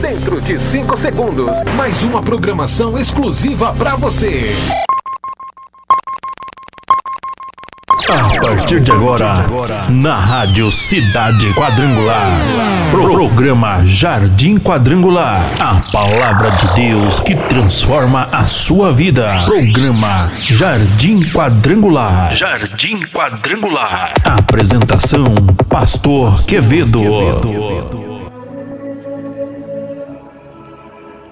dentro de 5 segundos. Mais uma programação exclusiva para você. A partir de agora, na Rádio Cidade Quadrangular, programa Jardim Quadrangular, a palavra de Deus que transforma a sua vida. Programa Jardim Quadrangular. Jardim Quadrangular. Apresentação: Pastor Quevedo.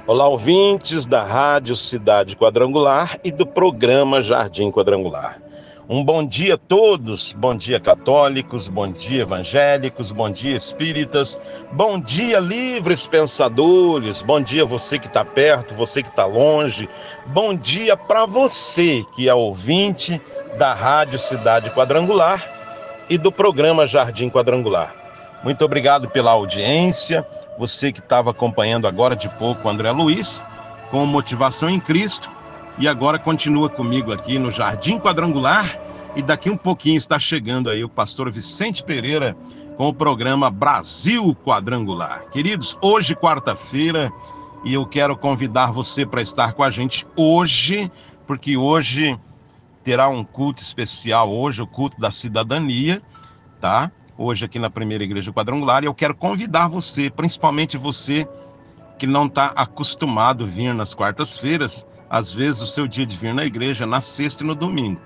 Olá, ouvintes da Rádio Cidade Quadrangular e do programa Jardim Quadrangular. Um bom dia a todos, bom dia católicos, bom dia evangélicos, bom dia espíritas, bom dia livres pensadores, bom dia você que está perto, você que está longe, bom dia para você que é ouvinte da Rádio Cidade Quadrangular e do programa Jardim Quadrangular. Muito obrigado pela audiência, você que estava acompanhando agora de pouco o André Luiz, com Motivação em Cristo, e agora continua comigo aqui no Jardim Quadrangular, e daqui um pouquinho está chegando aí o pastor Vicente Pereira com o programa Brasil Quadrangular. Queridos, hoje quarta-feira, e eu quero convidar você para estar com a gente hoje, porque hoje terá um culto especial, hoje o culto da cidadania, tá? Hoje aqui na Primeira Igreja Quadrangular, e eu quero convidar você, principalmente você que não está acostumado a vir nas quartas-feiras, às vezes o seu dia de vir na igreja na sexta e no domingo.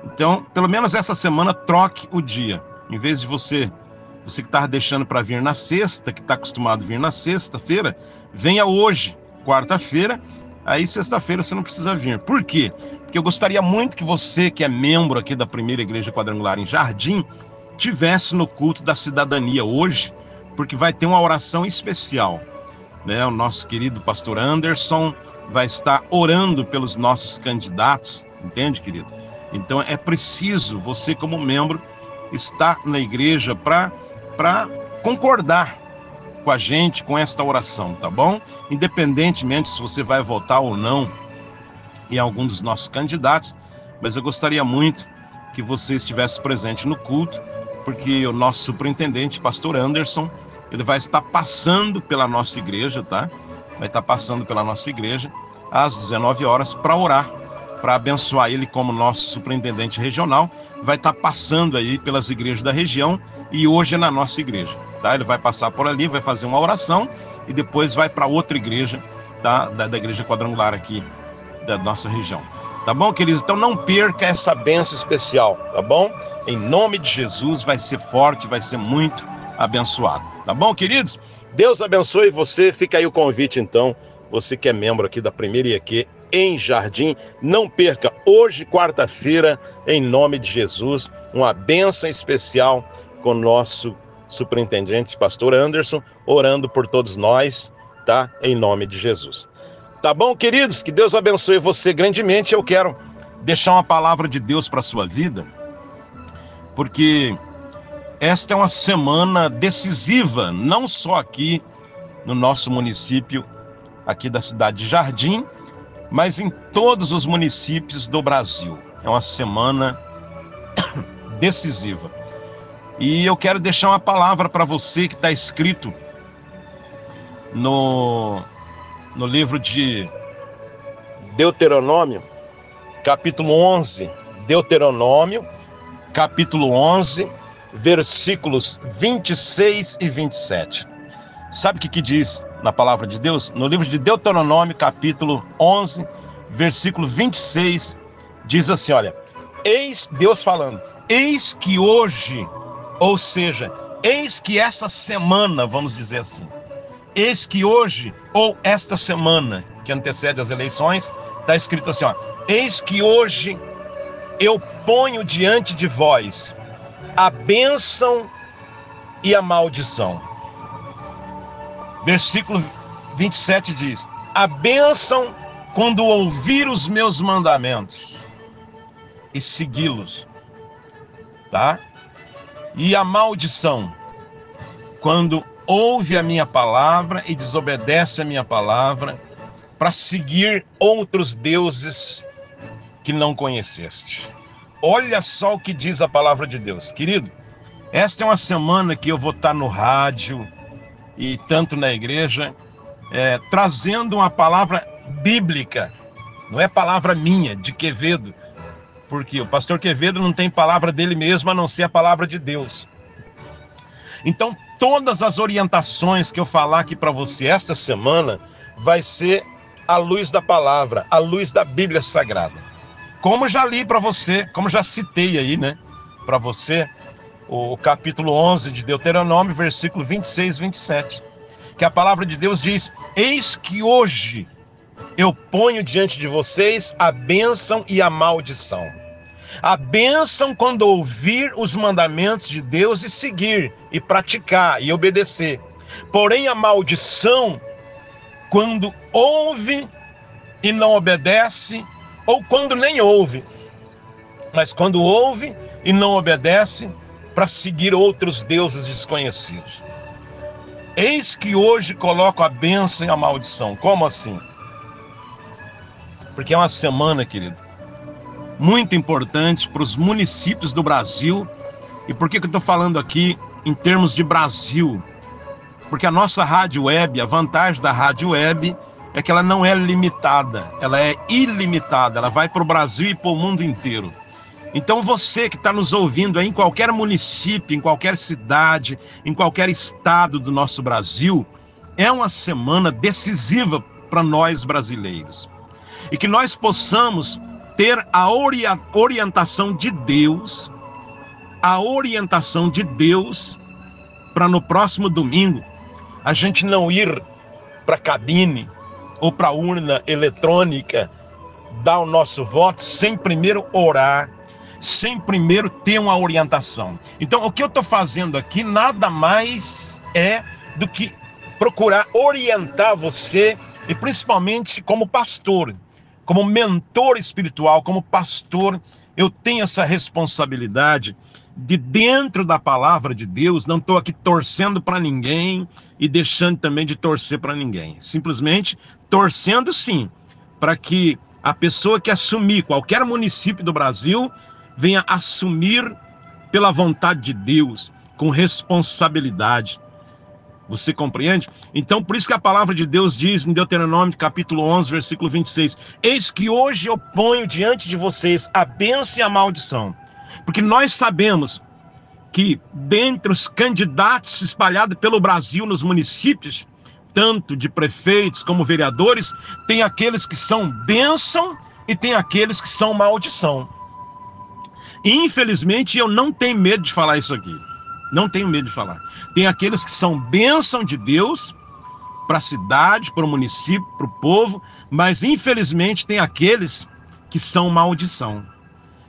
Então, pelo menos essa semana, troque o dia. Em vez de você que está deixando para vir na sexta, que está acostumado a vir na sexta-feira, venha hoje, quarta-feira, aí sexta-feira você não precisa vir. Por quê? Porque eu gostaria muito que você, que é membro aqui da Primeira Igreja Quadrangular em Jardim, tivesse no culto da cidadania hoje, porque vai ter uma oração especial, né? O nosso querido pastor Anderson vai estar orando pelos nossos candidatos, entende, querido? Então é preciso você, como membro, estar na igreja para concordar com a gente, com esta oração, tá bom? Independentemente se você vai votar ou não em algum dos nossos candidatos, mas eu gostaria muito que você estivesse presente no culto, porque o nosso superintendente, pastor Anderson, ele vai estar passando pela nossa igreja, tá? Vai estar passando pela nossa igreja às 19 horas para orar, para abençoar ele como nosso superintendente regional. Vai estar passando aí pelas igrejas da região e hoje é na nossa igreja, tá? Ele vai passar por ali, vai fazer uma oração e depois vai para outra igreja, tá? Da Igreja Quadrangular aqui da nossa região. Tá bom, queridos? Então não perca essa bênção especial, tá bom? Em nome de Jesus, vai ser forte, vai ser muito abençoado. Tá bom, queridos? Deus abençoe você. Fica aí o convite, então. Você que é membro aqui da Primeira IEQ em Jardim, não perca hoje, quarta-feira, em nome de Jesus, uma bênção especial com o nosso superintendente, pastor Anderson, orando por todos nós, tá? Em nome de Jesus. Tá bom, queridos? Que Deus abençoe você grandemente. Eu quero deixar uma palavra de Deus para a sua vida, porque esta é uma semana decisiva, não só aqui no nosso município, aqui da cidade de Jardim, mas em todos os municípios do Brasil. É uma semana decisiva. E eu quero deixar uma palavra para você que está escrito no livro de Deuteronômio, capítulo 11. Deuteronômio, capítulo 11, versículos 26 e 27. Sabe o que diz na palavra de Deus? No livro de Deuteronômio, capítulo 11, versículo 26, diz assim, olha, eis, Deus falando, eis que hoje, ou seja, eis que essa semana, vamos dizer assim, eis que hoje, ou esta semana, que antecede as eleições, está escrito assim, ó, eis que hoje eu ponho diante de vós a bênção e a maldição. Versículo 27 diz, a bênção quando ouvir os meus mandamentos e segui-los, tá? E a maldição, quando ouve a minha palavra e desobedece a minha palavra para seguir outros deuses que não conheceste. Olha só o que diz a palavra de Deus. Querido, esta é uma semana que eu vou estar no rádio e tanto na igreja trazendo uma palavra bíblica, não é palavra minha, de Quevedo, porque o pastor Quevedo não tem palavra dele mesmo, a não ser a palavra de Deus. Então, todas as orientações que eu falar aqui para você esta semana, vai ser à luz da palavra, à luz da Bíblia Sagrada. Como já li para você, como já citei aí, né, para você, o capítulo 11 de Deuteronômio, versículo 26 e 27, que a palavra de Deus diz: eis que hoje eu ponho diante de vocês a bênção e a maldição. A bênção quando ouvir os mandamentos de Deus e seguir, e praticar, e obedecer. Porém a maldição quando ouve e não obedece, ou quando nem ouve, mas quando ouve e não obedece, para seguir outros deuses desconhecidos. Eis que hoje coloco a bênção e a maldição. Como assim? Porque é uma semana, querido, muito importante para os municípios do Brasil. E por que eu estou falando aqui em termos de Brasil? Porque a nossa rádio web, a vantagem da rádio web é que ela não é limitada, ela é ilimitada, ela vai para o Brasil e para o mundo inteiro. Então você que está nos ouvindo aí em qualquer município, em qualquer cidade, em qualquer estado do nosso Brasil, é uma semana decisiva para nós brasileiros. E que nós possamos ter a orientação de Deus, para no próximo domingo a gente não ir para a cabine ou para a urna eletrônica dar o nosso voto sem primeiro orar, sem primeiro ter uma orientação. Então, o que eu estou fazendo aqui nada mais é do que procurar orientar você, e principalmente como pastor, como mentor espiritual, como pastor, eu tenho essa responsabilidade de, dentro da palavra de Deus, não estou aqui torcendo para ninguém e deixando também de torcer para ninguém. Simplesmente torcendo, sim, para que a pessoa que assumir qualquer município do Brasil venha assumir pela vontade de Deus, com responsabilidade. Você compreende? Então, por isso que a palavra de Deus diz em Deuteronômio, capítulo 11, versículo 26, eis que hoje eu ponho diante de vocês a bênção e a maldição. Porque nós sabemos que dentre os candidatos espalhados pelo Brasil nos municípios, tanto de prefeitos como vereadores, tem aqueles que são bênção e tem aqueles que são maldição. E, infelizmente, eu não tenho medo de falar isso aqui. Não tenho medo de falar. Tem aqueles que são bênção de Deus para a cidade, para o município, para o povo, mas infelizmente tem aqueles que são maldição,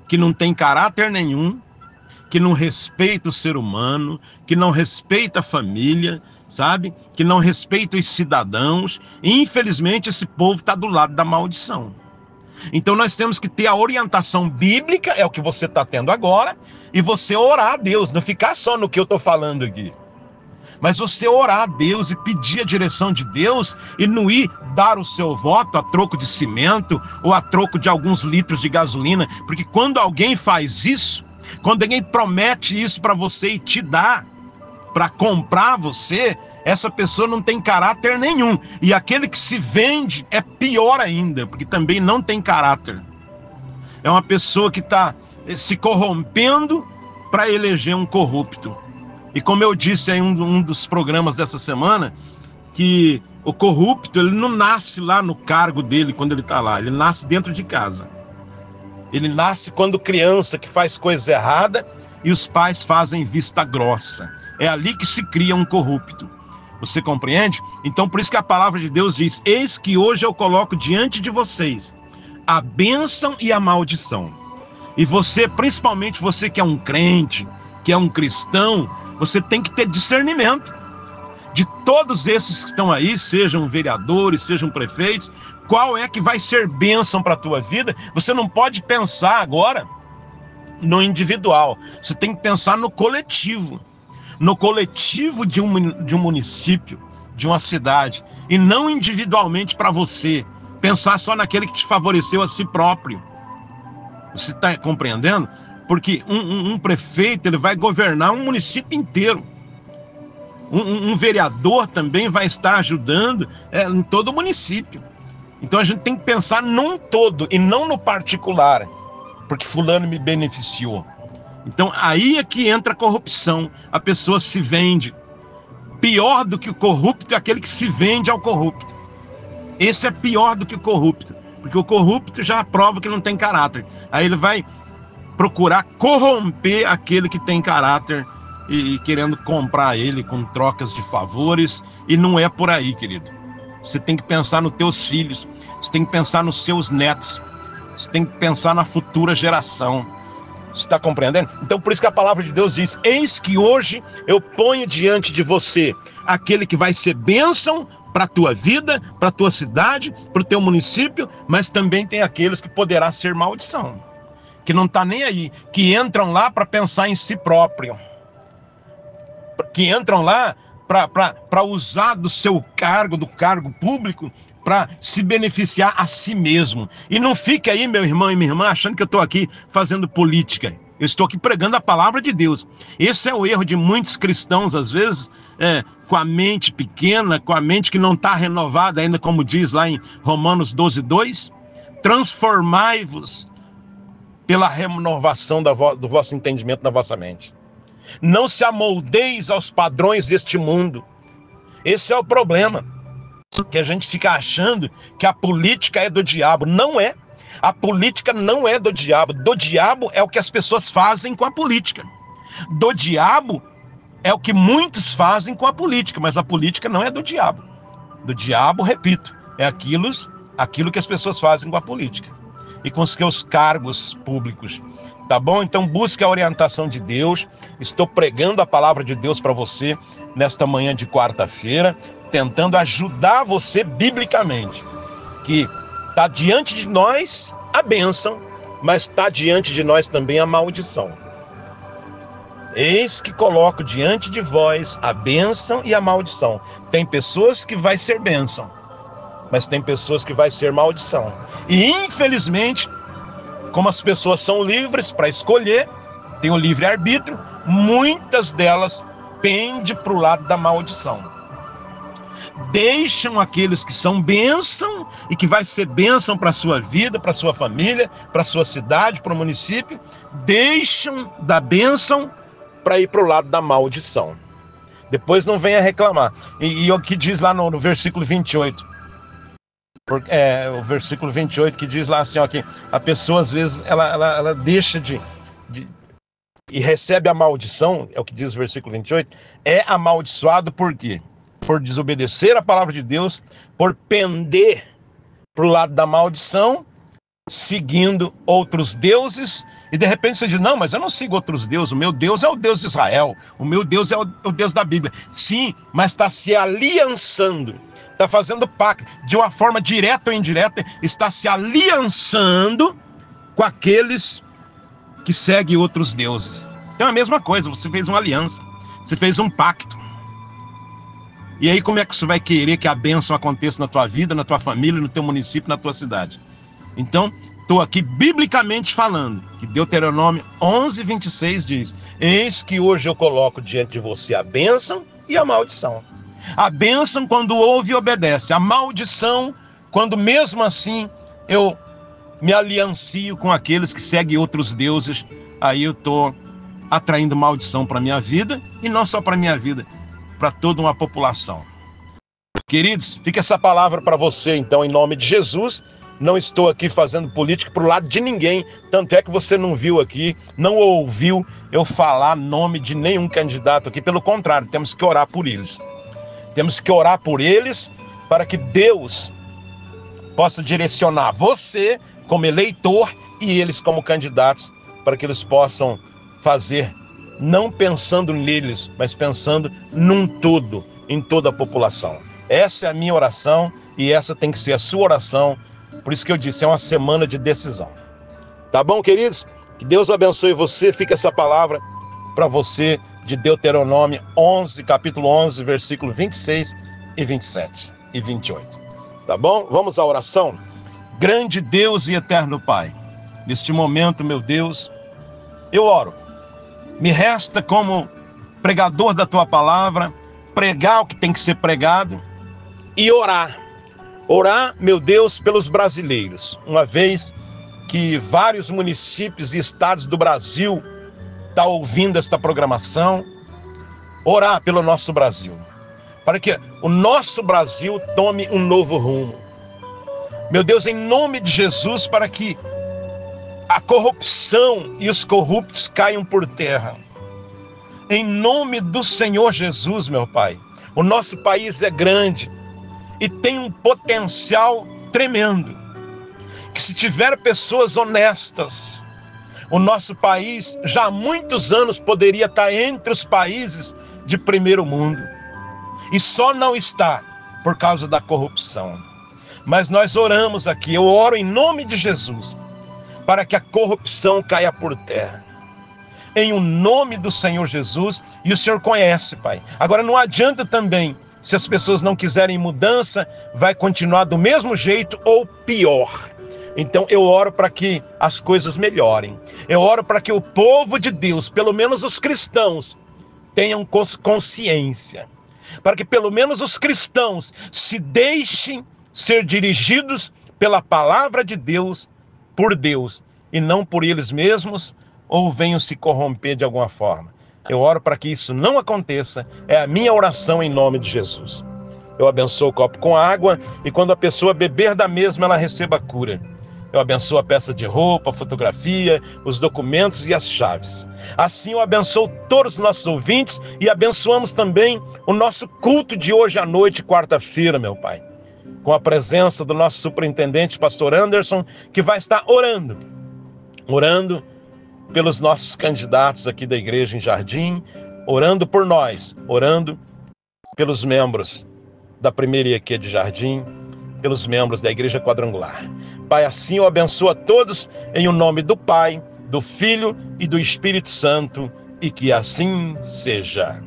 que não tem caráter nenhum, que não respeita o ser humano, que não respeita a família, sabe? Que não respeita os cidadãos. E, infelizmente, esse povo está do lado da maldição. Então nós temos que ter a orientação bíblica, é o que você está tendo agora, e você orar a Deus, não ficar só no que eu estou falando aqui, mas você orar a Deus e pedir a direção de Deus, e não ir dar o seu voto a troco de cimento ou a troco de alguns litros de gasolina, porque quando alguém faz isso, quando alguém promete isso para você e te dá para comprar você, essa pessoa não tem caráter nenhum. E aquele que se vende é pior ainda, porque também não tem caráter. É uma pessoa que está se corrompendo para eleger um corrupto. E como eu disse em um dos programas dessa semana, que o corrupto, ele não nasce lá no cargo dele quando ele está lá, ele nasce dentro de casa. Ele nasce quando criança, que faz coisa errada e os pais fazem vista grossa. É ali que se cria um corrupto. Você compreende? Então, por isso que a palavra de Deus diz, eis que hoje eu coloco diante de vocês a bênção e a maldição. E você, principalmente você que é um crente, que é um cristão, você tem que ter discernimento de todos esses que estão aí, sejam vereadores, sejam prefeitos, qual é que vai ser bênção para a tua vida. Você não pode pensar agora no individual, você tem que pensar no coletivo. No coletivo de um município, de uma cidade, e não individualmente para você, pensar só naquele que te favoreceu a si próprio. Você está compreendendo? Porque um prefeito, ele vai governar um município inteiro. Um vereador também vai estar ajudando em todo o município. Então a gente tem que pensar num todo e não no particular, porque fulano me beneficiou. Então aí é que entra a corrupção. A pessoa se vende. Pior do que o corrupto é aquele que se vende ao corrupto. Esse é pior do que o corrupto, porque o corrupto já prova que não tem caráter. Aí ele vai procurar corromper aquele que tem caráter e querendo comprar ele com trocas de favores, e não é por aí, querido. Você tem que pensar nos teus filhos, você tem que pensar nos seus netos, você tem que pensar na futura geração. Você está compreendendo? Então por isso que a palavra de Deus diz: eis que hoje eu ponho diante de você aquele que vai ser bênção para a tua vida, para a tua cidade, para o teu município, mas também tem aqueles que poderá ser maldição, que não está nem aí, que entram lá para pensar em si próprio, que entram lá para usar do seu cargo, do cargo público, para se beneficiar a si mesmo. E não fique aí, meu irmão e minha irmã, achando que eu estou aqui fazendo política. Eu estou aqui pregando a palavra de Deus. Esse é o erro de muitos cristãos, às vezes, com a mente pequena, com a mente que não está renovada ainda, como diz lá em Romanos 12:2. Transformai-vos pela renovação do vosso entendimento, da vossa mente. Não se amoldeis aos padrões deste mundo. Esse é o problema, que a gente fica achando que a política é do diabo. Não é. A política não é do diabo. Do diabo é o que as pessoas fazem com a política. Do diabo é o que muitos fazem com a política, mas a política não é do diabo. Do diabo, repito, é aquilo que as pessoas fazem com a política e com os seus cargos públicos. Tá bom? Então busque a orientação de Deus. Estou pregando a palavra de Deus para você nesta manhã de quarta-feira, tentando ajudar você biblicamente, que está diante de nós a bênção, mas está diante de nós também a maldição. Eis que coloco diante de vós a bênção e a maldição. Tem pessoas que vai ser bênção, mas tem pessoas que vai ser maldição. E infelizmente, como as pessoas são livres para escolher, tem o livre-arbítrio, muitas delas pendem para o lado da maldição. Deixam aqueles que são bênção e que vai ser bênção para a sua vida, para a sua família, para a sua cidade, para o município, deixam da bênção para ir para o lado da maldição. Depois não venha reclamar. E o que diz lá no versículo 28, o versículo 28 que diz lá assim, ó, que a pessoa às vezes ela deixa e recebe a maldição, é o que diz o versículo 28, é amaldiçoado por quê? Por desobedecer a palavra de Deus, por pender para o lado da maldição, seguindo outros deuses, e de repente você diz: não, mas eu não sigo outros deuses, o meu Deus é o Deus de Israel, o meu Deus é o Deus da Bíblia. Sim, mas está se aliançando, está fazendo pacto, de uma forma direta ou indireta, está se aliançando com aqueles que seguem outros deuses. Então é a mesma coisa, você fez uma aliança, você fez um pacto. E aí como é que você vai querer que a bênção aconteça na tua vida, na tua família, no teu município, na tua cidade? Então, estou aqui biblicamente falando, que Deuteronômio 11:26 diz: eis que hoje eu coloco diante de você a bênção e a maldição. A bênção quando ouve e obedece, a maldição quando mesmo assim eu me aliancio com aqueles que seguem outros deuses, aí eu estou atraindo maldição para a minha vida, e não só para a minha vida, para toda uma população. Queridos, fica essa palavra para você então, em nome de Jesus. Não estou aqui fazendo política para o lado de ninguém, tanto é que você não viu aqui, não ouviu eu falar nome de nenhum candidato aqui, pelo contrário, temos que orar por eles. Temos que orar por eles para que Deus possa direcionar você como eleitor e eles como candidatos, para que eles possam fazer, não pensando neles, mas pensando num todo, em toda a população. Essa é a minha oração e essa tem que ser a sua oração. Por isso que eu disse, é uma semana de decisão. Tá bom, queridos? Que Deus abençoe você. Fica essa palavra para você de Deuteronômio 11, capítulo 11, versículo 26 e 27 e 28. Tá bom? Vamos à oração? Grande Deus e eterno Pai, neste momento, meu Deus, eu oro. Me resta como pregador da Tua palavra pregar o que tem que ser pregado e orar. Orar, meu Deus, pelos brasileiros. Uma vez que vários municípios e estados do Brasil estão ouvindo esta programação, orar pelo nosso Brasil, para que o nosso Brasil tome um novo rumo. Meu Deus, em nome de Jesus, para que a corrupção e os corruptos caiam por terra. Em nome do Senhor Jesus, meu Pai. O nosso país é grande e tem um potencial tremendo. Que se tiver pessoas honestas, o nosso país já há muitos anos poderia estar entre os países de primeiro mundo. E só não está por causa da corrupção. Mas nós oramos aqui, eu oro em nome de Jesus, para que a corrupção caia por terra. Em o nome do Senhor Jesus, e o Senhor conhece, Pai. Agora não adianta também, se as pessoas não quiserem mudança, vai continuar do mesmo jeito ou pior. Então eu oro para que as coisas melhorem. Eu oro para que o povo de Deus, pelo menos os cristãos, tenham consciência. Para que pelo menos os cristãos se deixem ser dirigidos pela palavra de Deus, por Deus, e não por eles mesmos, ou venham se corromper de alguma forma. Eu oro para que isso não aconteça, é a minha oração em nome de Jesus. Eu abençoo o copo com água, e quando a pessoa beber da mesma, ela receba cura. Eu abençoo a peça de roupa, a fotografia, os documentos e as chaves. Assim eu abençoo todos os nossos ouvintes e abençoamos também o nosso culto de hoje à noite, quarta-feira, meu Pai. Com a presença do nosso superintendente, pastor Anderson, que vai estar orando pelos nossos candidatos aqui da igreja em Jardim, orando por nós, orando pelos membros da primeira IEQ de Jardim, pelos membros da Igreja Quadrangular. Pai, assim eu abençoo a todos em o nome do Pai, do Filho e do Espírito Santo, e que assim seja.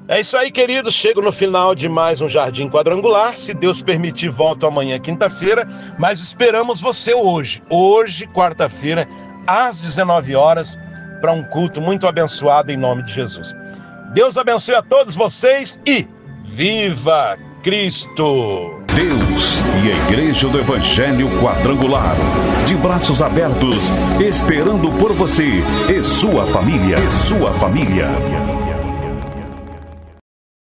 É isso aí, queridos. Chego no final de mais um Jardim Quadrangular. Se Deus permitir, volto amanhã, quinta-feira, mas esperamos você hoje, quarta-feira, às 19 horas, para um culto muito abençoado em nome de Jesus. Deus abençoe a todos vocês e viva Cristo! Deus e a Igreja do Evangelho Quadrangular, de braços abertos, esperando por você e sua família.